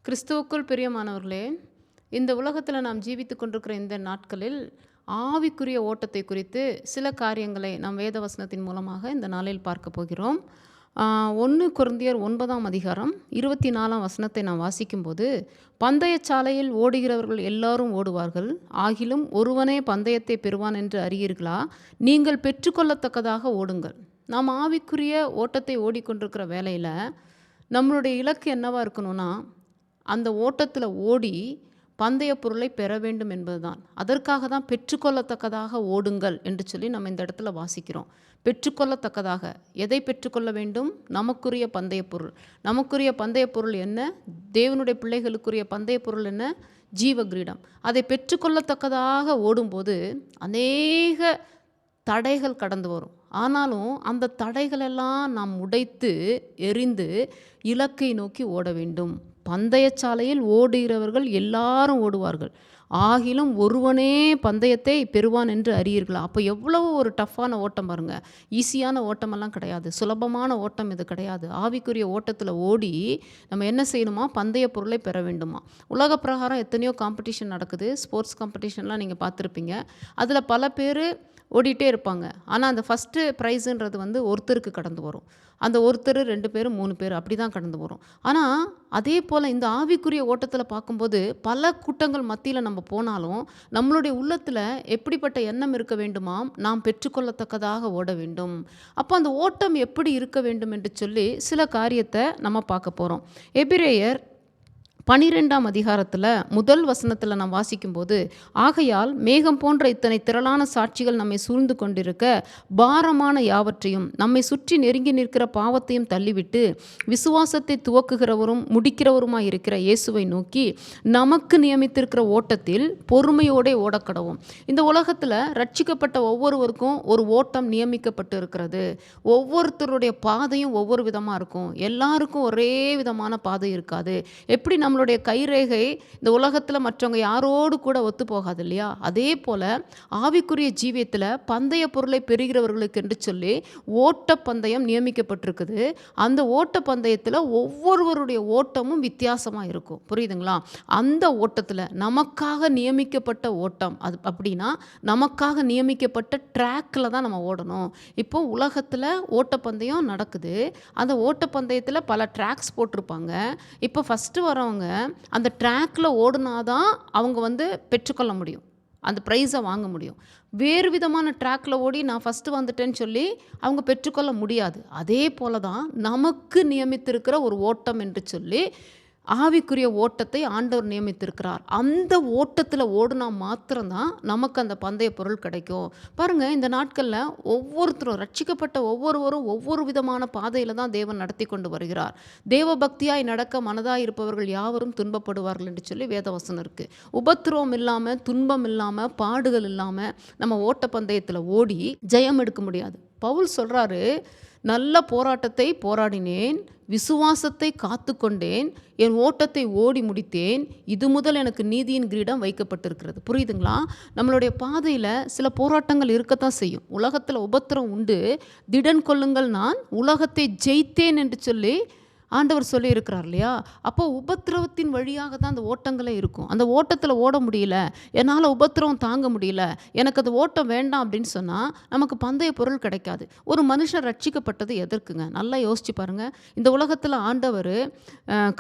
கிறிஸ்துவுக்குள் பிரியமானவர்களே, இந்த உலகத்தில் நாம் ஜீவித்து கொண்டிருக்கிற இந்த நாட்களில் ஆவிக்குரிய ஓட்டத்தை குறித்து சில காரியங்களை நாம் வேத வசனத்தின் மூலமாக இந்த நாளில் பார்க்க போகிறோம். 1 கொரிந்தியர் 9ஆம் அதிகாரம் 24ஆம் வசனத்தை நாம் வாசிக்கும்போது, பந்தயச்சாலையில் ஓடுகிறவர்கள் எல்லாரும் ஓடுவார்கள், ஆகிலும் ஒருவனே பந்தயத்தை பெறுவான் என்று அறியீர்களா? நீங்கள் பெற்றுக்கொள்ளத்தக்கதாக ஓடுங்கள். நாம் ஆவிக்குரிய ஓட்டத்தை ஓடிக்கொண்டிருக்கிற வேளையில் நம்மளுடைய இலக்கு என்னவாக இருக்கணும்னா, அந்த ஓட்டத்தில் ஓடி பந்தய பொருளை பெற வேண்டும் என்பதுதான். அதற்காக தான் பெற்றுக்கொள்ளத்தக்கதாக ஓடுங்கள் என்று சொல்லி நம்ம இந்த இடத்துல வாசிக்கிறோம். பெற்றுக்கொள்ளத்தக்கதாக எதை பெற்றுக்கொள்ள வேண்டும்? நமக்குரிய பந்தய பொருள். நமக்குரிய பந்தய பொருள் என்ன? தேவனுடைய பிள்ளைகளுக்குரிய பந்தய பொருள் என்ன? ஜீவ கிரீடம். அதை பெற்றுக்கொள்ளத்தக்கதாக ஓடும்போது அநேக தடைகள் கடந்து வரும். ஆனாலும் அந்த தடைகளெல்லாம் நாம் உடைத்து எறிந்து இலக்கை நோக்கி ஓட வேண்டும். பந்தயச்சாலையில் ஓடுகிறவர்கள் எல்லாரும் ஓடுவார்கள், ஆகிலும் ஒருவனே பந்தயத்தை பெறுவான் என்று அறியீர்களா? அப்போ எவ்வளவு ஒரு டஃப்பான ஓட்டம் பாருங்கள். ஈஸியான ஓட்டமெல்லாம் கிடையாது, சுலபமான ஓட்டம் இது கிடையாது. ஆவிக்குரிய ஓட்டத்தில் ஓடி நம்ம என்ன செய்யணுமா? பந்தய பொருளை பெற வேண்டுமா? உலக பிரகாரம் எத்தனையோ காம்படிஷன் நடக்குது. ஸ்போர்ட்ஸ் காம்படிஷன்லாம் நீங்கள் பார்த்துருப்பீங்க. அதில் பல பேர் ஓடிட்டே இருப்பாங்க. ஆனால் அந்த ஃபஸ்ட்டு ப்ரைஸுன்றது ஒருத்தருக்கு கடந்து வரும். அந்த ஒருத்தர் 2 பேர் 3 பேர் அப்படி தான் கடந்து வரும். ஆனால் அதே போல் இந்த ஆவிக்குரிய ஓட்டத்தில் பார்க்கும்போது பல கூட்டங்கள் மத்தியில் நம்ம போனாலும் நம்மளுடைய உள்ளத்தில் எப்படிப்பட்ட எண்ணம் இருக்க வேண்டுமாம்? நாம் பெற்றுக்கொள்ளத்தக்கதாக ஓட வேண்டும். அப்போ அந்த ஓட்டம் எப்படி இருக்க வேண்டும் என்று சொல்லி சில காரியத்தை நம்ம பார்க்க போகிறோம். எபிரேயர் 12ஆம் அதிகாரத்தில் முதல் வசனத்தில் நாம் வாசிக்கும்போது, ஆகையால் மேகம் போன்ற இத்தனை திரளான சாட்சிகள் நம்மை சூழ்ந்து கொண்டிருக்க பாரமான யாவற்றையும் நம்மை சுற்றி நெருங்கி நிற்கிற பாவத்தையும் தள்ளிவிட்டு விசுவாசத்தை துவக்குகிறவரும் முடிக்கிறவருமாய் இருக்கிற இயேசுவை நோக்கி நமக்கு நியமித்திருக்கிற ஓட்டத்தில் பொறுமையோடே ஓடக்கடவும். இந்த உலகத்தில் ரட்சிக்கப்பட்ட ஒவ்வொருவருக்கும் ஒரு ஓட்டம் நியமிக்கப்பட்டு இருக்கிறது. ஒவ்வொருத்தருடைய பாதையும் ஒவ்வொரு விதமாக இருக்கும். எல்லாருக்கும் ஒரே விதமான பாதை இருக்காது. எப்படி நம்மளுடைய கைரேகை இந்த உலகத்தில் மற்றவங்க யாரோடு கூட ஒத்து போகாது இல்லையா? அதே போல் ஆவிக்குரிய ஜீவியத்தில் பந்தய பொருளை பெறுகிறவர்களுக்கு என்று சொல்லி ஓட்ட பந்தயம் நியமிக்கப்பட்டிருக்குது. அந்த ஓட்ட பந்தயத்தில் ஒவ்வொருவருடைய ஓட்டமும் வித்தியாசமாக இருக்கும். புரியுதுங்களா? அந்த ஓட்டத்தில் நமக்காக நியமிக்கப்பட்ட ஓட்டம் அது அப்படின்னா நமக்காக நியமிக்கப்பட்ட ட்ராக்கில் தான் நம்ம ஓடணும். இப்போ உலகத்தில் ஓட்டப்பந்தயம் நடக்குது. அந்த ஓட்டப்பந்தயத்தில் பல ட்ராக்ஸ் போட்டிருப்பாங்க. இப்போ ஃபஸ்ட்டு வரவங்க அந்த ட்ராக்ல ஓடுனாதான் அவங்க பெற்றுக்கொள்ள முடியும், அந்த ப்ரைஸை வாங்க முடியும். வேறு விதமான ட்ராக்ல ஓடி நான் ஃபஸ்ட்டு வந்துட்டேன்னு சொல்லி அவங்க பெற்றுக்கொள்ள முடியாது. அதே போல தான் நமக்கு நியமித்திருக்கிற ஒரு ஓட்டம் என்று சொல்லி ஆவிக்குரிய ஓட்டத்தை ஆண்டவர் நியமித்திருக்கிறார். அந்த ஓட்டத்தில் ஓடுனா மாத்திரம்தான் நமக்கு அந்த பந்தய பொருள் கிடைக்கும். பாருங்கள், இந்த நாட்களில் ஒவ்வொருத்தரும் ரட்சிக்கப்பட்ட ஒவ்வொருவரும் ஒவ்வொரு விதமான பாதையில் தான் தேவன் நடத்தி கொண்டு வருகிறார். தேவ பக்தியாய் நடக்க மனதாய் இருப்பவர்கள் யாவரும் துன்பப்படுவார்கள் என்று சொல்லி வேதவசனம் இருக்குது. உபத்திரவம் இல்லாமல், துன்பம் இல்லாமல், பாடுகள் இல்லாமல் நம்ம ஓட்ட பந்தயத்தில் ஓடி ஜெயம் எடுக்க முடியாது. பவுல் சொல்கிறாரு, நல்ல போராட்டத்தை போராடினேன், விசுவாசத்தை காத்து கொண்டேன், என் ஓட்டத்தை ஓடி முடித்தேன், இது முதல் எனக்கு நீதியின் கிரீடம் வைக்கப்பட்டிருக்கிறது. புரியுதுங்களா? நம்மளுடைய பாதையில் சில போராட்டங்கள் இருக்கத்தான் செய்யும். உலகத்தில் உபத்திரம் உண்டு. திடன் கொள்ளுங்கள், நான் உலகத்தை ஜெயித்தேன் என்று சொல்லி ஆண்டவர் சொல்லி இருக்கிறார் இல்லையா? அப்போ உபத்திரவத்தின் வழியாக தான் அந்த ஓட்டங்களே இருக்கும். அந்த ஓட்டத்தில் ஓட முடியல, என்னால் உபத்திரவம் தாங்க முடியல, எனக்கு அது ஓட்டம் வேண்டாம் அப்படின்னு சொன்னால் நமக்கு பந்தய பொருள் கிடைக்காது. ஒரு மனுஷன் ரட்சிக்கப்பட்டது எதற்குங்க? நல்லா யோசிச்சு பாருங்கள். இந்த உலகத்தில் ஆண்டவர்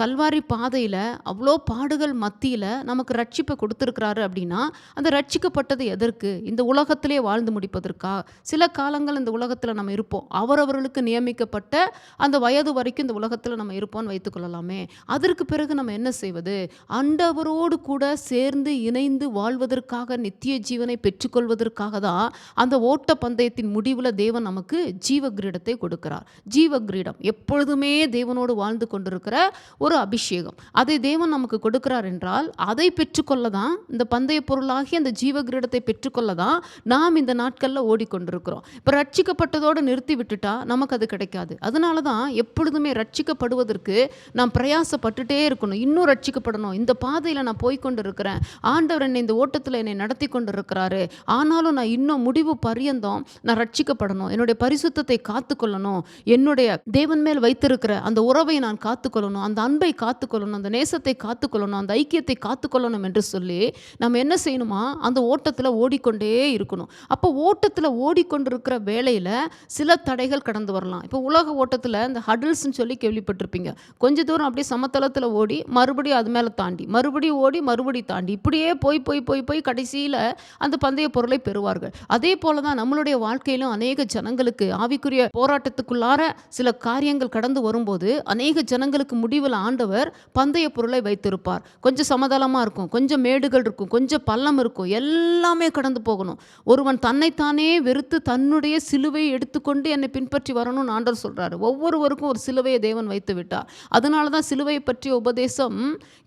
கல்வாரி பாதையில் அவ்வளோ பாடுகள் மத்தியில் நமக்கு ரட்சிப்பை கொடுத்துருக்கிறாரு அப்படின்னா அந்த ரட்சிக்கப்பட்டது எதற்கு? இந்த உலகத்திலே வாழ்ந்து முடிப்பதற்கா? சில காலங்கள் இந்த உலகத்தில் நம்ம இருப்போம். அவரவர்களுக்கு நியமிக்கப்பட்ட அந்த வயது வரைக்கும் இந்த உலகத்தில் நம்ம இருப்போம்னு வைத்துக்கொள்ளலாமே. அதற்கு பிறகு நம்ம என்ன செய்வது? ஆண்டவரோடு கூட சேர்ந்து இணைந்து வாழ்வதற்காக, நித்திய ஜீவனை பெற்றுக்கொள்வதற்காக தான் அந்த ஓட்ட பந்தயத்தின் முடிவில் தேவன் நமக்கு ஜீவ கிரீடத்தை கொடுக்கிறார். ஜீவ கிரீடம் எப்பொழுதுமே தேவனோடு வாழ்ந்து கொண்டிருக்கிற ஒரு அபிஷேகம். அதை தேவன் நமக்கு கொடுக்கிறார் என்றால் அதை பெற்றுக்கொள்ள தான், இந்த பந்தய பொருளாகி அந்த ஜீவ கிரீடத்தை பெற்றுக்கொள்ள தான் நாம் இந்த நாட்களில் ஓடிக்கொண்டிருக்கிறோம். இப்போ ரட்சிக்கப்பட்டதோடு நிறுத்தி விட்டுட்டா நமக்கு அது கிடைக்காது. அதனால தான் எப்பொழுதுமே ரட்சிக்கப்படும் ரட்சிக்கப்படுவதற்கு நாம் பிரயாசப்பட்டுட்டே இருக்கணும். இன்னும் ரட்சிக்கப்படணும். இந்த பாதையில் நான் போய்கொண்டு இருக்கிறேன். ஆண்டவர் என்னை இந்த ஓட்டத்தில் என்னை நடத்தி கொண்டு இருக்கிறாரு. ஆனாலும் நான் இன்னும் முடிவு பரியந்தம் நான் ரட்சிக்கப்படணும். என்னுடைய பரிசுத்தத்தை காத்துக்கொள்ளணும். என்னுடைய தேவன் மேல் வைத்திருக்கிற அந்த உறவை நான் காத்துக்கொள்ளணும். அந்த அன்பை காத்துக்கொள்ளணும். அந்த நேசத்தை காத்துக்கொள்ளணும். அந்த ஐக்கியத்தை காத்துக்கொள்ளணும் என்று சொல்லி நம்ம என்ன செய்யணுமா, அந்த ஓட்டத்தில் ஓடிக்கொண்டே இருக்கணும். அப்போ ஓட்டத்தில் ஓடிக்கொண்டிருக்கிற வேளையில் சில தடைகள் கடந்து வரலாம். இப்போ உலக ஓட்டத்தில் இந்த ஹடில்ஸ்ன்னு சொல்லி கேள்விப்பட்டிருப்பீங்க. கொஞ்ச தூரம் அப்படியே சமதளத்தில் ஓடி மறுபடியும் அது மேலே தாண்டி மறுபடியும் ஓடி மறுபடியும் தாண்டி இப்படியே போய் போய் போய் போய் கடைசியில் அந்த பந்தய பொருளை பெறுவார்கள். அதே போல தான் நம்மளுடைய வாழ்க்கையிலும் அநேக ஜனங்களுக்கு ஆவிக்குரிய போராட்டத்துக்குள்ளார சில காரியங்கள் கடந்து வரும்போது அநேக ஜனங்களுக்கு முடிவில் ஆண்டவர் பந்தய பொருளை வைத்திருப்பார். கொஞ்சம் சமதளமாக இருக்கும், கொஞ்சம் மேடுகள் இருக்கும், கொஞ்சம் பள்ளம் இருக்கும், எல்லாமே கடந்து போகணும். ஒருவன் தன்னைத்தானே வெறுத்து தன்னுடைய சிலுவையை எடுத்துக்கொண்டு என்னை பின்பற்றி வரணும்னு ஆண்டவர் சொல்றாரு. ஒவ்வொருவருக்கும் ஒரு சிலுவையை தேவன் வைத்து விட்டார். அதனால தான் சிலுவையை பற்றிய உபதேசம்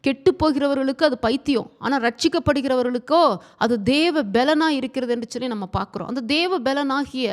கெட்டு போகிறவர்களுக்கு அது பைத்தியம், ஆனால் ரட்சிக்கப்படுகிறவர்களுக்கோ அது தேவ பலனா இருக்கிறது என்று சொல்லி நம்ம பார்க்கிறோம். அந்த தேவ பலனாகிய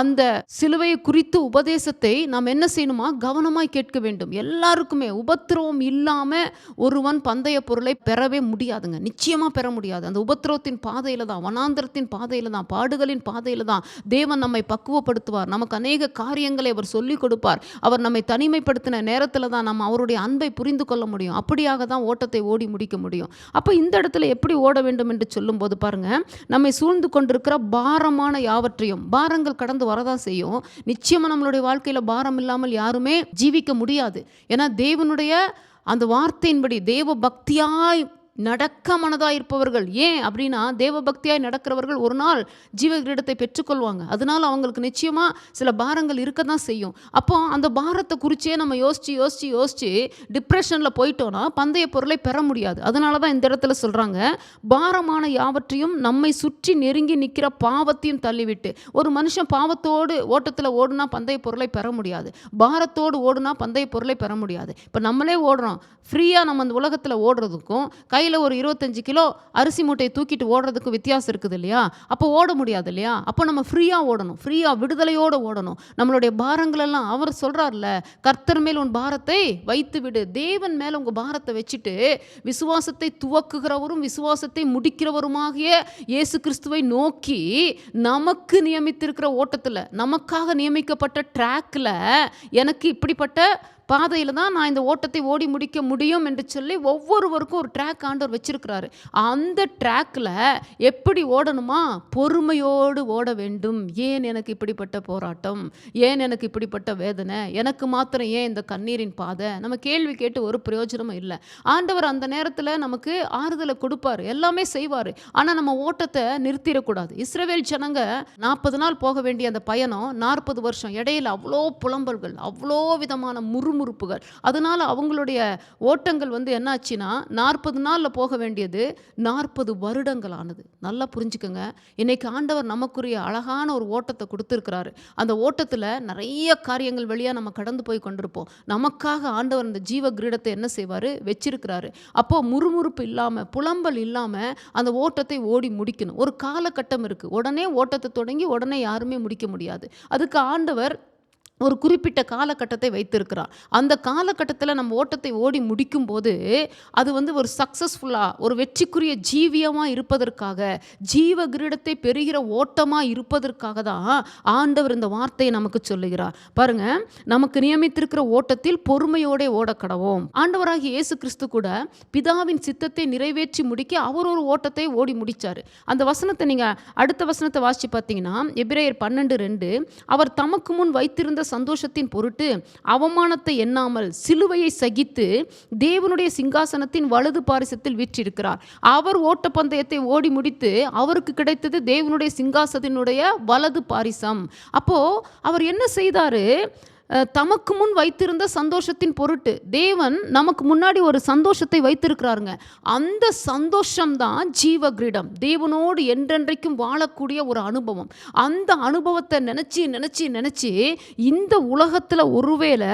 அந்த சிலுவையை குறித்து உபதேசத்தை நாம் என்ன செய்யணுமா, கவனமாய் கேட்க வேண்டும். எல்லாருக்குமே உபத்திரவம் இல்லாம ஒருவன் பந்தய பொருளை பெறவே முடியாதுங்க. நிச்சயமா பெற முடியாது. அந்த உபத்திரவத்தின் பாதையில தான், வனாந்தரத்தின் பாதையில தான், பாடுகளின் பாதையில தான் தேவன் நம்மை பக்குவப்படுத்துவார். நமக்கு அநேக காரியங்களை அவர் சொல்லிக் கொடுப்பார். அவர் நம்மை தனிமைப்படுத்தின நேரத்தில் தான் நம்ம அவருடைய அன்பை புரிந்து கொள்ள முடியும். அப்படியாக தான் ஓட்டத்தை ஓடி முடிக்க முடியும். அப்போ இந்த இடத்துல எப்படி ஓட வேண்டும் என்று சொல்லும் போது பாருங்க, நம்மை சூழ்ந்து கொண்டிருக்கிற பாரமான யாவற்றையும், பாரங்கள் கடந்து வரதான் செய்யும். நிச்சயமா நம்மளுடைய வாழ்க்கையில பாரம் இல்லாமல் யாருமே ஜீவிக்க முடியாது. ஏன்னா தேவனுடைய அந்த வார்த்தையின்படி தேவ பக்தியாய் நடக்க மனதாக இருப்பவர்கள், ஏன் அப்படின்னா தேவ பக்தியாய் நடக்கிறவர்கள் ஒரு நாள் ஜீவ கிரீடத்தை பெற்றுக்கொள்வாங்க. அதனால அவங்களுக்கு நிச்சயமாக சில பாரங்கள் இருக்க தான் செய்யும். அப்போ அந்த பாரத்தை குறிச்சே நம்ம யோசித்து யோசித்து யோசித்து டிப்ரெஷனில் போயிட்டோன்னா பந்தய பொருளை பெற முடியாது. அதனால தான் இந்த இடத்துல சொல்கிறாங்க, பாரமான யாவற்றையும் நம்மை சுற்றி நெருங்கி நிற்கிற பாவத்தையும் தள்ளிவிட்டு. ஒரு மனுஷன் பாவத்தோடு ஓட்டத்தில் ஓடுனா பந்தய பொருளை பெற முடியாது. பாரத்தோடு ஓடுனா பந்தய பொருளை பெற முடியாது. இப்போ நம்மளே ஓடுறோம், ஃப்ரீயாக நம்ம அந்த உலகத்தில் ஓடுறதுக்கும் கையில் ஒரு 25 கிலோ அரிசி மூட்டையை தூக்கிட்டு ஓடுறதுக்கு வித்தியாசம் இருக்குது இல்லையா? அப்போ ஓட முடியாது இல்லையா? அப்போ நம்ம ஃப்ரீயாக ஓடணும், ஃப்ரீயாக விடுதலையோடு ஓடணும். நம்மளுடைய பாரங்கள் எல்லாம் அவர் சொல்கிறார்ல, கர்த்தர் மேல் உன் பாரத்தை வைத்து விடு. தேவன் மேலே உங்கள் பாரத்தை வச்சுட்டு விசுவாசத்தை துவக்குகிறவரும் விசுவாசத்தை முடிக்கிறவருமாகிய இயேசு கிறிஸ்துவை நோக்கி நமக்கு நியமித்திருக்கிற ஓட்டத்தில், நமக்காக நியமிக்கப்பட்ட ட்ராக்கில், எனக்கு இப்படிப்பட்ட பாதையில் தான் நான் இந்த ஓட்டத்தை ஓடி முடிக்க முடியும் என்று சொல்லி ஒவ்வொருவருக்கும் ஒரு ட்ராக் ஆண்டவர் வச்சிருக்கிறாரு. அந்த ட்ராக்கில் எப்படி ஓடணுமா, பொறுமையோடு ஓட வேண்டும். ஏன் எனக்கு இப்படிப்பட்ட போராட்டம், ஏன் எனக்கு இப்படிப்பட்ட வேதனை, எனக்கு மாத்திரம் ஏன் இந்த கண்ணீரின் பாதை? நம்ம கேள்வி கேட்டு ஒரு பிரயோஜனமும் இல்லை. ஆண்டவர் அந்த நேரத்தில் நமக்கு ஆறுதலை கொடுப்பார், எல்லாமே செய்வார். ஆனால் நம்ம ஓட்டத்தை நிறுத்திடக்கூடாது. இஸ்ரவேல் ஜனங்க 40 நாள் போக வேண்டிய அந்த பயணம் 40 வருஷம், இடையில அவ்வளோ புலம்பல்கள், அவ்வளோ விதமான முறுமுறுப்புகள். அதனால அவங்களுடைய ஓட்டங்கள் என்னாச்சுன்னா 40 நாளில் போக வேண்டியது 40 வருடங்கள் ஆனது. நல்லா புரிஞ்சுக்கோங்க. இன்னைக்கு ஆண்டவர் நமக்குரிய அழகான ஒரு ஓட்டத்தை கொடுத்துருக்கிறாரு. அந்த ஓட்டத்தில் நிறைய காரியங்கள் வழியாக நம்ம கடந்து போய் கொண்டிருப்போம். நமக்காக ஆண்டவர் இந்த ஜீவ கிரீடத்தை என்ன செய்வார், வச்சிருக்கிறாரு. அப்போ முறுமுறுப்பு இல்லாமல், புலம்பல் இல்லாமல் அந்த ஓட்டத்தை ஓடி முடிக்கணும். ஒரு காலகட்டம் இருக்குது. உடனே ஓட்டத்தை தொடங்கி உடனே யாருமே முடிக்க முடியாது. அதுக்கு ஆண்டவர் ஒரு குறிப்பிட்ட காலகட்டத்தை வைத்திருக்கிறார். அந்த காலகட்டத்தில் நம்ம ஓட்டத்தை ஓடி முடிக்கும் போது அது ஒரு சக்ஸஸ்ஃபுல்லாக, ஒரு வெற்றிக்குரிய ஜீவியமாக இருப்பதற்காக, ஜீவ கிரீடத்தை பெறுகிற ஓட்டமாக இருப்பதற்காக தான் ஆண்டவர் இந்த வார்த்தையை நமக்கு சொல்லுகிறார். பாருங்க, நமக்கு நியமித்திருக்கிற ஓட்டத்தில் பொறுமையோட ஓடக்கடவோம். ஆண்டவராகிய இயேசு கிறிஸ்து கூட பிதாவின் சித்தத்தை நிறைவேற்றி முடிக்க அவர் ஒரு ஓட்டத்தை ஓடி முடித்தார். அந்த வசனத்தை நீங்கள் அடுத்த வசனத்தை வாசித்து பார்த்தீங்கன்னா, எபிரேயர் 12:2, அவர் தமக்கு முன் வைத்திருந்த சந்தோஷத்தின் பொருட்டு அவமானத்தை எண்ணாமல் சிலுவையை சகித்து தேவனுடைய சிங்காசனத்தின் வலது பாரிசத்தில் வீற்றிருக்கிறார். அவர் ஓட்டப்பந்தயத்தை ஓடி முடித்து அவருக்கு கிடைத்தது தேவனுடைய சிங்காசனத்தினுடைய வலது பாரிசம். அப்போ அவர் என்ன செய்தாரு, தமக்கு முன் வைத்திருந்த சந்தோஷத்தின் பொருட்டு தேவன் நமக்கு முன்னாடி ஒரு சந்தோஷத்தை வைத்திருக்கிறாருங்க. அந்த சந்தோஷம்தான் ஜீவ கிரீடம், தேவனோடு என்றென்றைக்கும் வாழக்கூடிய ஒரு அனுபவம். அந்த அனுபவத்தை நினச்சி நினச்சி நினச்சி இந்த உலகத்தில் ஒருவேளை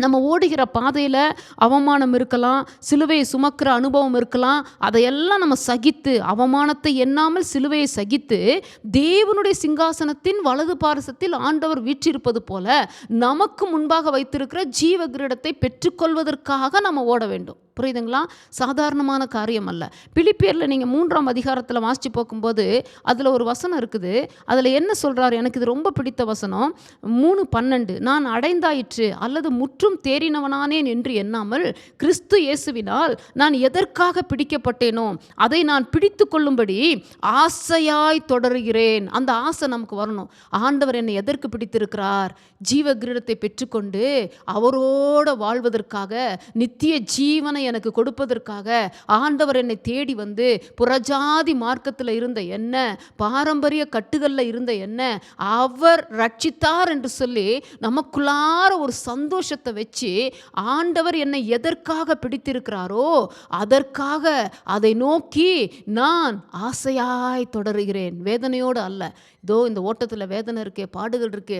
நம்ம ஓடுகிற பாதையில் அவமானம் இருக்கலாம், சிலுவையை சுமக்கிற அனுபவம் இருக்கலாம். அதையெல்லாம் நம்ம சகித்து, அவமானத்தை எண்ணாமல் சிலுவையை சகித்து, தேவனுடைய சிங்காசனத்தின் வலது பாரசத்தில் ஆண்டவர் வீற்றிருப்பது போல நமக்கு முன்பாக வைத்திருக்கிற ஜீவ கிரீடத்தை பெற்றுக்கொள்வதற்காக நம்ம ஓட வேண்டும். புரியுதுங்களா? சாதாரணமான காரியம் அல்ல. பிலிப்பியரில் நீங்கள் 3ஆம் அதிகாரத்தில் வாசித்து பார்க்கும்போது அதில் ஒரு வசனம் இருக்குது. அதில் என்ன சொல்கிறார்? எனக்கு இது ரொம்ப பிடித்த வசனம். 3:12 நான் அடைந்தாயிற்று அல்லது முற்றும் தேறினவனானேன் என்று எண்ணாமல் கிறிஸ்து இயேசுவினால் நான் எதற்காக பிடிக்கப்பட்டேனோ அதை நான் பிடித்து கொள்ளும்படி ஆசையாய் தொடருகிறேன். அந்த ஆசை நமக்கு வரணும். ஆண்டவர் என்னை எதற்கு பிடித்திருக்கிறார்? ஜீவ கிரீடத்தை பெற்றுக்கொண்டு அவரோடு வாழ்வதற்காக, நித்திய ஜீவனை எனக்கு கொடுப்பதற்காக ஆண்டவர் என்னை தேடி வந்து புறஜாதி மார்க்கத்தில் இருந்த என்ன, பாரம்பரிய கட்டுகளில் இருந்த என்ன அவர் ரட்சித்தார் என்று சொல்லி நமக்குள்ளார ஒரு சந்தோஷத்தை வச்சு, ஆண்டவர் என்னை எதற்காக பிடித்திருக்கிறாரோ அதற்காக அதை நோக்கி நான் ஆசையாய் தொடருகிறேன். வேதனையோடு அல்ல. இதோ இந்த ஓட்டத்தில் வேதனை இருக்கே, பாடுகள் இருக்கே,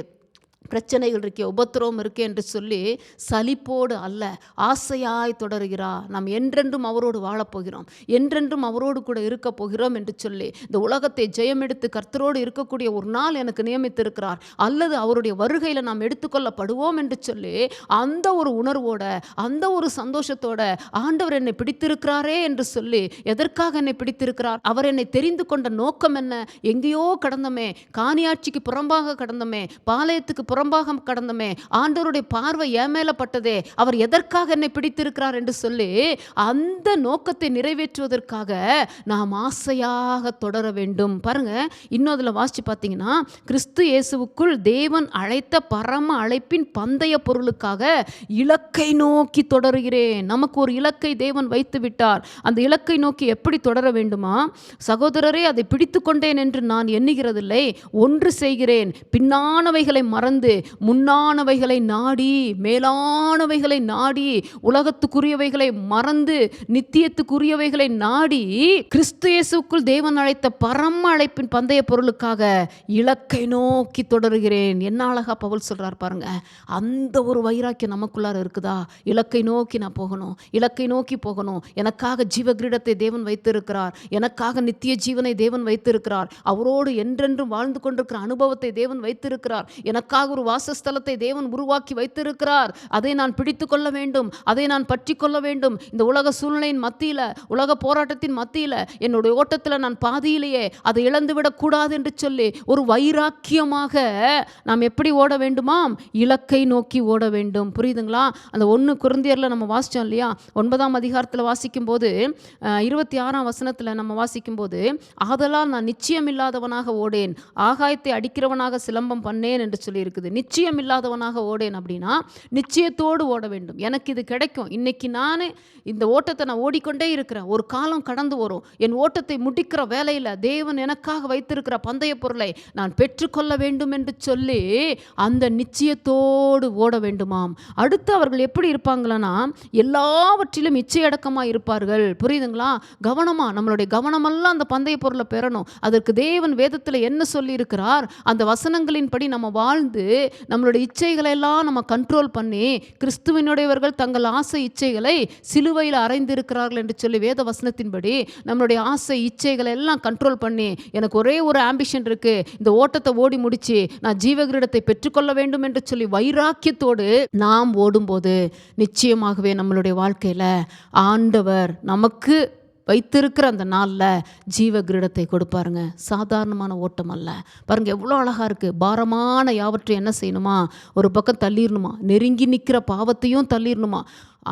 பிரச்சனைகள் இருக்கே, உபத்திரவம் இருக்கே என்று சொல்லி சலிப்போடு அல்ல, ஆசையாய் தொடருகிறார். நாம் என்றென்றும் அவரோடு வாழப்போகிறோம், என்றென்றும் அவரோடு கூட இருக்க போகிறோம் என்று சொல்லி இந்த உலகத்தை ஜெயமெடுத்து கர்த்தரோடு இருக்கக்கூடிய ஒரு நாள் எனக்கு நியமித்திருக்கிறார், அல்லது அவருடைய வருகையில் நாம் எடுத்துக்கொள்ளப்படுவோம் என்று சொல்லி அந்த ஒரு உணர்வோட, அந்த ஒரு சந்தோஷத்தோட ஆண்டவர் என்னை பிடித்திருக்கிறாரே என்று சொல்லி, எதற்காக என்னை பிடித்திருக்கிறார்? அவர் என்னை தெரிந்து கொண்ட நோக்கம் என்ன? எங்கேயோ கடந்தமே, காணியாட்சிக்கு புறம்பாக கடந்தமே, பாளையத்துக்கு புறம்பாக கடந்தமே, ஆண்டவருடைய பார்வை என் மேல பட்டதே, அவர் எதற்காக என்னை பிடித்திருக்கிறார் என்று சொல்லி அந்த நோக்கத்தை நிறைவேற்றுவதற்காக நாம் ஆசையாக தொடர வேண்டும். பாருங்க, இன்னும் அதில் வாசிச்சு பார்த்தீங்கன்னா, கிறிஸ்து இயேசுவுக்குள் தேவன் அழைத்த பரம அழைப்பின் பந்தய பொருளுக்காக இலக்கை நோக்கி தொடருகிறேன். நமக்கு ஒரு இலக்கை தேவன் வைத்து விட்டார். அந்த இலக்கை நோக்கி எப்படி தொடர வேண்டுமா? சகோதரரே, அதை பிடித்து கொண்டேன் என்று நான் எண்ணுகிறதில்லை, ஒன்று செய்கிறேன், பின்னானவைகளை மறந்து முன்னானவைகளை நாடி, மேலானவைகளை நாடி, உலகத்துக்குரியவைகளை மறந்து நித்தியத்துக்குரியவைகளை நாடி, கிறிஸ்து இயேசுவுக்குள் தேவன் அழைத்த பரம அழைப்பின் பந்தய பொருளுக்காக இலக்கை நோக்கி தொடருகிறேன். என்ன அழகா பவுல் சொல்றார் பாருங்க. அந்த ஒரு வைராக்கியம் நமக்குள்ளார இருக்குதா? இலக்கை நோக்கி நான் போகணும், இலக்கை நோக்கி போகணும். எனக்காக ஜீவ கிரீடத்தை தேவன் வைத்திருக்கிறார், எனக்காக நித்திய ஜீவனை தேவன் வைத்திருக்கிறார், அவரோடு என்றென்றும் வாழ்ந்து கொண்டிருக்கிற அனுபவத்தை தேவன் வைத்திருக்கிறார், எனக்காக ஒரு வாசஸ்தலத்தை தேவன் உருவாக்கி வைத்திருக்கிறார். அதை நான் பிடித்து கொள்ள வேண்டும், அதை நான் பற்றி கொள்ள வேண்டும். இந்த உலக சூழ்நிலையின் மத்தியில், உலக போராட்டத்தின் மத்தியில், என்னுடைய ஓட்டத்தில் நான் பாதியிலேயே அதை இழந்துவிடக் கூடாது என்று சொல்லி ஒரு வைராக்கியமாக நாம் எப்படி ஓட வேண்டுமாம்? இலக்கை நோக்கி ஓட வேண்டும். புரியுதுங்களா? அந்த 1 கொரிந்தியரில் நம்ம வாசித்தோம் இல்லையா? 9ஆம் அதிகாரத்தில் வாசிக்கும் போது 26ஆம் வசனத்தில் நம்ம வாசிக்கும் போது, ஆதலால் நான் நிச்சயம் இல்லாதவனாக ஓடேன், ஆகாயத்தை அடிக்கிறவனாக சிலம்பம் பண்ணேன் என்று சொல்லி இருக்குது. நிச்சயம் இல்லாதவனாக ஓடேன் அப்படின்னா நிச்சயத்தோடு ஓட வேண்டும். எனக்கு இது கிடைக்கும், இன்னைக்கு நான் இந்த ஓட்டத்தை நான் ஓடிக்கொண்டே இருக்கிறேன், ஒரு காலம் கடந்து வரும், என் ஓட்டத்தை முடிக்கிற வேலையில் தேவன் எனக்காக வைத்திருக்கிற பந்தய பொருளை நான் பெற்றுக்கொள்ள வேண்டும் என்று சொல்லி அந்த நிச்சயத்தோடு ஓட வேண்டுமாம். அடுத்து அவர்கள் எப்படி இருப்பாங்களா? எல்லாவற்றிலும் இச்சையடக்கமாக இருப்பார்கள். புரியுதுங்களா? கவனமாக, நம்மளுடைய கவனமெல்லாம் அந்த பந்தய பொருளை பெறணும். அதற்கு தேவன் வேதத்தில் என்ன சொல்லி இருக்கிறார்? அந்த வசனங்களின்படி நம்ம வாழ்ந்து நம்மளுடைய இச்சைகளை எல்லாம் நம்ம கண்ட்ரோல் பண்ணி, கிறிஸ்துவினுடையவர்கள் தங்கள் ஆசை இச்சைகளை சிலுவையில் அறைந்திருக்கிறார்கள் என்று சொல்லி வேத வசனத்தின்படி நம்மளுடைய ஆசை இச்சைகளை எல்லாம் கண்ட்ரோல் பண்ணி, எனக்கு ஒரே ஒரு ஆம்பிஷன் இருக்கு, இந்த ஓட்டத்தை ஓடி முடிச்சு நான் ஜீவகிரீடத்தை பெற்றுக்கொள்ள வேண்டும் என்று சொல்லி வைராக்கியத்தோடு நாம் ஓடும்போது நிச்சயமாகவே நம்மளுடைய வாழ்க்கையில் ஆண்டவர் நமக்கு வைத்திருக்கிற அந்த நாளில் ஜீவ கிரீடத்தை கொடுப்பாருங்க. சாதாரணமான ஓட்டம் அல்ல. பாருங்கள் எவ்வளோ அழகாக இருக்குது. பாரமான யாவற்றையும் என்ன செய்யணுமா? ஒரு பக்கம் தள்ளிடணுமா, நெருங்கி நிற்கிற பாவத்தையும் தள்ளிடணுமா.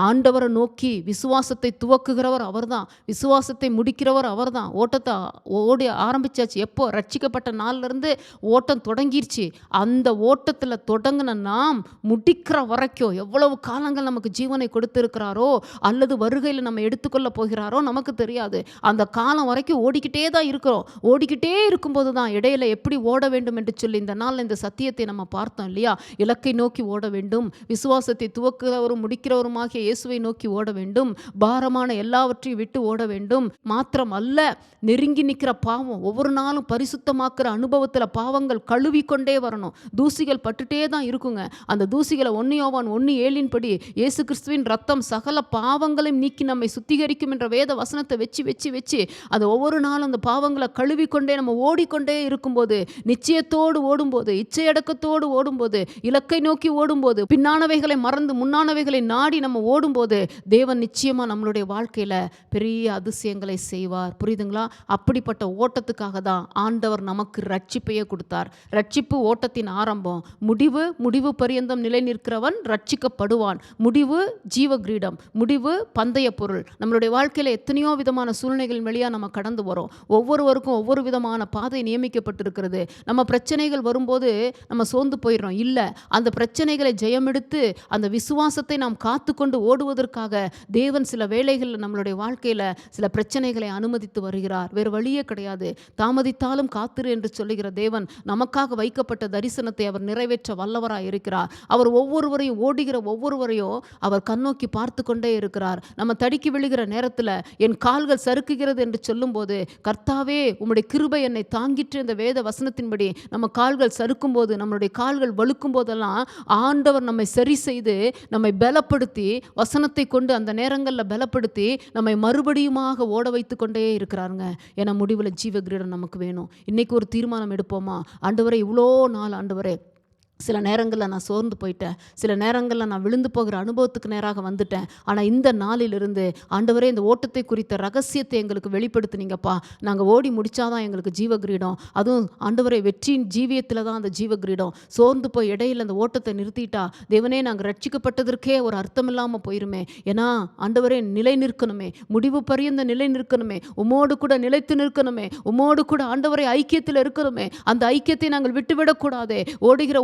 ஆண்டவரை நோக்கி விசுவாசத்தை துவக்குகிறவர் அவர்தான், விசுவாசத்தை முடிக்கிறவர் அவர்தான். ஓட்டத்தை ஓடி ஆரம்பிச்சாச்சு. எப்போ? ரட்சிக்கப்பட்ட நாள்லேருந்து ஓட்டம் தொடங்கிருச்சு. அந்த ஓட்டத்தில் தொடங்கின நாம் முடிக்கிற வரைக்கும் எவ்வளவு காலங்கள் நமக்கு ஜீவனை கொடுத்திருக்கிறாரோ அல்லது வருகையில் நம்ம எடுத்துக்கொள்ள போகிறாரோ நமக்கு தெரியாது. அந்த காலம் வரைக்கும் ஓடிக்கிட்டே தான் இருக்கிறோம். ஓடிக்கிட்டே இருக்கும்போது தான் இடையில எப்படி ஓட வேண்டும் என்று சொல்லி இந்த நாளில் இந்த சத்தியத்தை நம்ம பார்த்தோம் இல்லையா? இலக்கை நோக்கி ஓட வேண்டும், விசுவாசத்தை துவக்குகிறவரும் முடிக்கிறவருமாகிய இயேசுவை நோக்கி ஓட வேண்டும். பாரமான எல்லாவற்றையும் விட்டு ஓட வேண்டும். மாத்திரம் அல்ல, நெருங்கி நிற்கிற பாவம் ஒவ்வொரு நாளும் பரிசுத்தமாக்குற அனுபவத்தில் பாவங்கள் கழுவி கொண்டே வரணும். தூசிகள் பட்டுட்டே தான் இருக்குங்க. அந்த தூசிகளை 1 யோவான் 1:7 படி இயேசு கிறிஸ்துவின் ரத்தம் சகல பாவங்களையும் நீக்கி நம்மை சுத்திகரிக்கும் என்ற வேத வசனத்தை வச்சு வச்சு வச்சு அது ஒவ்வொரு நாளும் அந்த பாவங்களை கழுவி கொண்டே நம்ம ஓடிக்கொண்டே இருக்கும்போது, நிச்சயத்தோடு ஓடும்போது, இச்சையடக்கத்தோடு ஓடும்போது, இலக்கை நோக்கி ஓடும்போது, பின்னானவைகளை மறந்து முன்னானவைகளை நாடி நம்ம ஓடும்போது தேவன் நிச்சயமா நம்மளுடைய வாழ்க்கையில பெரிய அதிசயங்களை செய்வார். புரியுதுங்களா? அப்படிப்பட்ட ஓட்டத்துக்காக தான் ஆண்டவர் நமக்கு ரட்சிப்பையே கொடுத்தார். ரட்சிப்பு ஓட்டத்தின் ஆரம்பம். முடிவு பரியந்தம் நிலை நிற்கிறவன் ரட்சிக்கப்படுவான். முடிவு ஜீவ கிரீடம், முடிவு பந்தய பொருள். நம்மளுடைய வாழ்க்கையில எத்தனையோ விதமான சூழ்நிலைகள் வழியா நம்ம கடந்து வரோம். ஒவ்வொருவருக்கும் ஒவ்வொரு விதமான பாதை நியமிக்கப்பட்டிருக்கிறது. நம்ம பிரச்சனைகள் வரும்போது நம்ம சோர்ந்து போயிடுறோம். இல்லை, அந்த பிரச்சனைகளை ஜெயமெடுத்து அந்த விசுவாசத்தை நாம் காத்து கொண்டு ஓடுவதற்காக தேவன் சில வேளைகளில் நம்மளுடைய வாழ்க்கையில சில பிரச்சனைகளை அனுமதித்து வருகிறார். வேறு வழியே கிடையாது. தாமதித்தாலும் காத்திரு என்று சொல்லுகிற தேவன் நமக்காக வைக்கப்பட்ட தரிசனத்தை அவர் நிறைவேற்ற வல்லவராய் இருக்கிறார். அவர் ஒவ்வொருவரையும் ஓடுகிற ஒவ்வொருவரையும் அவர் கண்ணோக்கி பார்த்து கொண்டே இருக்கிறார். நம்ம தடுக்கி விழுகிற நேரத்தில் என் கால்கள் சறுக்குகிறது என்று சொல்லும்போது, கர்த்தாவே உம்முடைய கிருபை என்னை தாங்கிற்று இந்த வேத வசனத்தின்படி நம்ம கால்கள் சறுக்கும் போது, நம்மளுடைய கால்கள் வழுக்கும் போதெல்லாம் ஆண்டவர் நம்மை சரி செய்து நம்மை பலப்படுத்தி வசனத்தை கொண்டு அந்த நேரங்களில் பலப்படுத்தி நம்மை மறுபடியுமாக ஓட வைத்து கொண்டே இருக்கிறாருங்க. ஏன்னா முடிவில் ஜீவ கிரீடம் நமக்கு வேணும். இன்னைக்கு ஒரு தீர்மானம் எடுப்போமா? ஆண்டவரே, இவ்வளோ நாள் ஆண்டவரே சில நேரங்களில் நான் சோர்ந்து போயிட்டேன், சில நேரங்களில் நான் விழுந்து போகிற அனுபவத்துக்கு நேராக வந்துட்டேன். ஆனால் இந்த நாளிலிருந்து ஆண்டவரே இந்த ஓட்டத்தை குறித்த ரகசியத்தை எங்களுக்கு வெளிப்படுத்தினீங்கப்பா. நாங்கள் ஓடி முடித்தாதான் எங்களுக்கு ஜீவ கிரீடம். அதுவும் ஆண்டவரே வெற்றியின் ஜீவியத்தில் தான் அந்த ஜீவ கிரீடம். சோர்ந்து போய் இடையில் அந்த ஓட்டத்தை நிறுத்திட்டா தேவனே நாங்கள் ரட்சிக்கப்பட்டதற்கே ஒரு அர்த்தம் இல்லாமல் போயிருமே. ஏன்னா ஆண்டவரே நிலை நிற்கணுமே, முடிவு பரியந்த நிலை நிற்கணுமே, உமோடு கூட நிலைத்து நிற்கணுமே, உமோடு கூட ஆண்டவரை ஐக்கியத்தில் இருக்கணுமே. அந்த ஐக்கியத்தை நாங்கள் விட்டுவிடக்கூடாதே. ஓடுகிற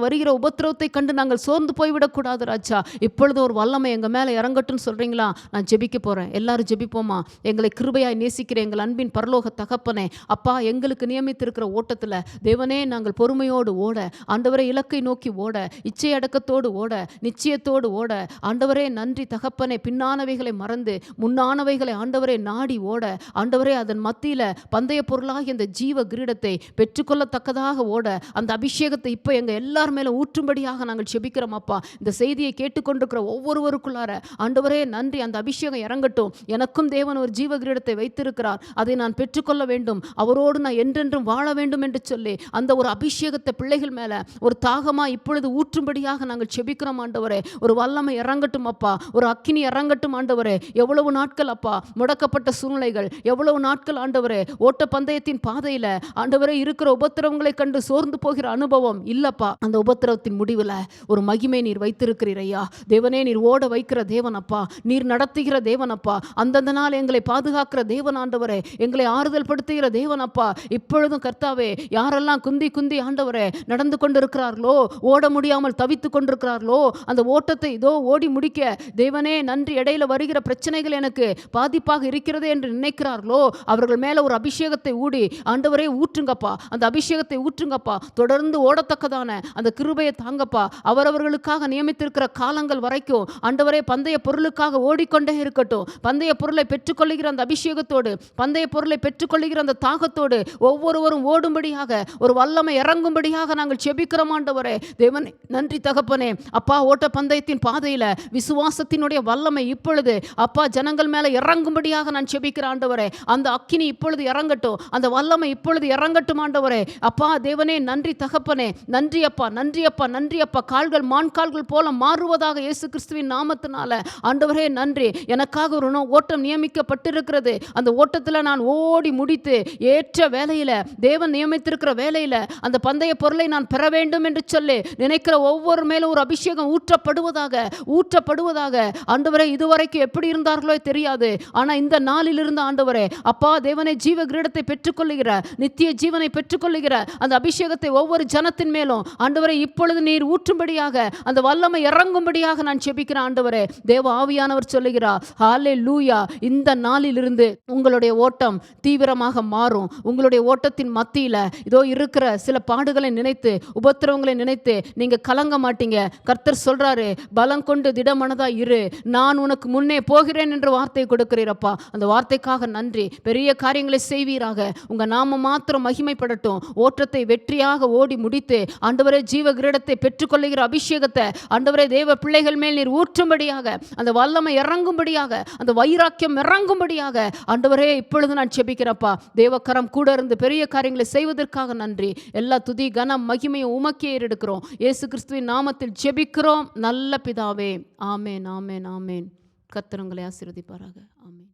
வருகிற உபத்திரவத்தை கண்டு நாங்கள் சோர்ந்து போய்விடக்கூடாது ராஜா. இப்பொழுது ஒரு வல்லமை எங்க மேல இறங்கட்டும் சொல்றீங்களா? நான் ஜெபிக்க போறேன். எல்லாரும் ஜெபிப்போமா? எங்களை கிருபையாய் நேசிக்கிற எங்கள் அன்பின் பரலோக தகப்பனே, அப்பா, எங்களுக்கு நியமித்திருக்கிற ஓட்டத்தில் தேவனே நாங்கள் பொறுமையோடு ஓட, ஆண்டவரே இலக்கை நோக்கி ஓட, இச்சை அடக்கத்தோடு ஓட, நிச்சயத்தோடு ஓட, ஆண்டவரே நன்றி தகப்பனே. பின்னானவைகளை மறந்து முன்னானவைகளை ஆண்டவரே நாடி ஓட, ஆண்டவரே அதன் மத்தியில் பந்தய பொருளாகி அந்த ஜீவ கிரீடத்தை பெற்றுக்கொள்ளத்தக்கதாக ஓட, அந்த அபிஷேகத்தை இப்போ எங்கள் எல்லார் மேலே ஊற்றும்படியாக நாங்கள் செபிக்கிறோம் அப்பா. இந்த செய்தியை கேட்டுக்கொண்டிருக்கிற ஒவ்வொருவருக்குள்ளார ஆண்டவரே நன்றி. அந்த அபிஷேகம் இறங்கட்டும். எனக்கும் தேவன் ஒரு ஜீவ கிரீடத்தை வைத்திருக்கிறார், அதை நான் பெற்றுக்கொள்ள வேண்டும், அவரோடு நான் என்றென்றும் வாழ வேண்டும் என்று சொல்லி அந்த ஒரு அபிஷேகத்தை பிள்ளைகள் மேலே ஒரு தாகமாக இப்பொழுது ஊற்றும்படியாக நாங்கள் செபிக்கிறோம் ஆண்டவரே. ஒரு வல்லமை இறங்கட்டும் அப்பா, ஒரு அக்கினி இறங்கட்டும் ஆண்டவரே. எவ்வளவு நாட்கள் அப்பா முடக்கப்பட்ட சூழ்நிலைகள், எவ்வளவு நாட்கள் ஆண்டவரே ஓட்ட பந்தயத்தின் பாதையில் ஆண்டவரே இருக்கிற உபத்திரவங்களை கண்டு சோர்ந்து போகிற அனுபவம் இல்லப்பா. அந்த உபத்திரவத்தின் முடிவில் ஒரு மகிமை நீர் வைத்திருக்கிறீர் ஐயா. தேவனே, நீர் ஓட வைக்கிற தேவனப்பா, நீர் நடத்துகிற தேவனப்பா, அந்தந்த நாள் எங்களை பாதுகாக்கிற தேவன் ஆண்டவரே, எங்களை ஆறுதல் படுத்துகிற தேவனப்பா. இப்பொழுதும் கர்த்தாவே, யாரெல்லாம் குந்தி குந்தி ஆண்டவரே நடந்து கொண்டிருக்கிறார்களோ, ஓட முடியாமல் தவித்து கொண்டிருக்கிறார்களோ, அந்த ஓட்டத்தை இதோ ஓடி முடிக்க தேவனே நன்றி, இடையில வருகிற பிரச்சனைகள் எனக்கு பாதிப்பாக இருக்கிறது என்று நினைக்கிறார்களோ, அவர்கள் மேல ஒரு அபிஷேகத்தை ஊடி ஆண்டவரே ஊற்றுங்கப்பா, அந்த அபிஷேகத்தை ஊற்றுங்கப்பா. தொடர்ந்து ஓடத்தக்கதான அந்த கிருபையை தாங்கப்பா. அவரவர்களுக்காக நியமித்திருக்கிற காலங்கள் வரைக்கும் ஆண்டவரே பந்தய பொருளுக்காக ஓடிக்கொண்டே இருக்கட்டும். பந்தய பொருளை பெற்றுக்கொள்ளுகிற அந்த அபிஷேகத்தோடு, பந்தய பொருளை பெற்றுக்கொள்ளுகிற அந்த தாகத்தோடு ஒவ்வொருவரும் ஓடும்படியாக ஒரு வல்லமை இறங்கும்படியாக நாங்கள் செபிக்கிறோம் ஆண்டவரே. தேவனே நன்றி தகப்பனே. அப்பா, ஓட்ட பந்தயத்தின் பாதையில் விசுவாசத்தினுடைய வல்லமை இப்பொழுது அப்பா ஜனங்கள் மேலே இறங்கும்படியாக நான் செபிக்கிற ஆண்டவரே. அந்த அக்கினி இப்பொழுது இறங்கட்டும், அந்த வல்லமை இப்பொழுது இறங்கட்டும் ஆண்டவரே. அப்பா தேவனே நன்றி தகப்பனே. நன்றி அப்பா, நன்றி அப்பா, நன்றி அப்பா. கால்கள் மான் கால்கள் போல மாறுவதாக இயேசு கிறிஸ்துவின் நாமத்தினால ஆண்டவரே நன்றி. எனக்காக ஒரு ஓட்டம் நியமிக்கப்பட்டிருக்கிறது. அந்த ஓட்டத்தில் நான் ஓடி முடித்து ஏற்ற வேலையில், தேவன் நியமித்திருக்கிற வேலையில் அந்த பந்தய பொருளை நான் பெற வேண்டும் என்று சொல்லி நினைக்கிற ஒவ்வொரு மேலும் ஒரு அபிஷேகம் ஊற்றப்படுவதாக ஆண்டவரே. இதுவரைக்கும் எப்படி இருந்தார்களோ தெரியாது, ஆனால் இந்த நாளில் இருந்த ஆண்டவரே அப்பா தேவனை ஜீவ கிரீடத்தை பெற்றுக்கொள்ளுகிற, நித்திய ஜீவனை பெற்றுக்கொள்ளுகிற அந்த அபிஷேகத்தை ஒவ்வொரு ஜனத்தின் மேலும் ஆண்டவரே இப்பொழுது நீர் ஊற்றும்படியாக அந்த வல்லமை இறங்கும்படியாக நான் செபிக்கிறேன் ஆண்டவரே. தேவ ஆவியானவர் சொல்லுகிறார், ஹல்லேலூயா, இந்த நாளிலிருந்து உங்களுடைய ஓட்டம் தீவிரமாக மாறும். உங்களுடைய ஓட்டத்தின் மத்தியில் இதோ இருக்கிற சில பாடுகளை நினைத்து, உபத்திரவங்களை நினைத்து நீங்க கலங்க மாட்டீங்க. கர்த்தர் சொல்றாரு, பலம் கொண்டு திடமனதா இரு, நான் உனக்கு முன்னே போகிறேன் என்று வார்த்தை கொடுக்கிறீரப்பா. அந்த வார்த்தைக்காக நன்றி. பெரிய காரியங்களை செய்வீராக. உங்க நாம மாத்திரம் மகிமைப்படட்டும். ஓட்டத்தை வெற்றியாக ஓடி முடித்து ஆண்டவரே ஜீவ கிரீடத்தை பெற்றுக்கொள்ளுகிற அபிஷேகத்தை ஆண்டவரே தேவ பிள்ளைகள் மேல் நீர் ஊற்றும்படியாக, அந்த வல்லமை இறங்கும்படியாக, அந்த வைராக்கியம் இறங்கும்படியாக ஆண்டவரே இப்பொழுது நான் செபிக்கிறப்பா. தேவக்கரம் கூட இருந்து பெரிய காரியங்களை செய்வதற்காக நன்றி. எல்லா துதி கனம் மகிமையும் உமக்கே ஏறெடுக்கிறோம். இயேசு கிறிஸ்துவின் நாமத்தில் ஜெபிக்கிறோம் நல்ல பிதாவே. ஆமேன், ஆமேன், ஆமேன். கர்த்தர் உங்களை ஆசீர்வதிப்பாராக. ஆமேன்.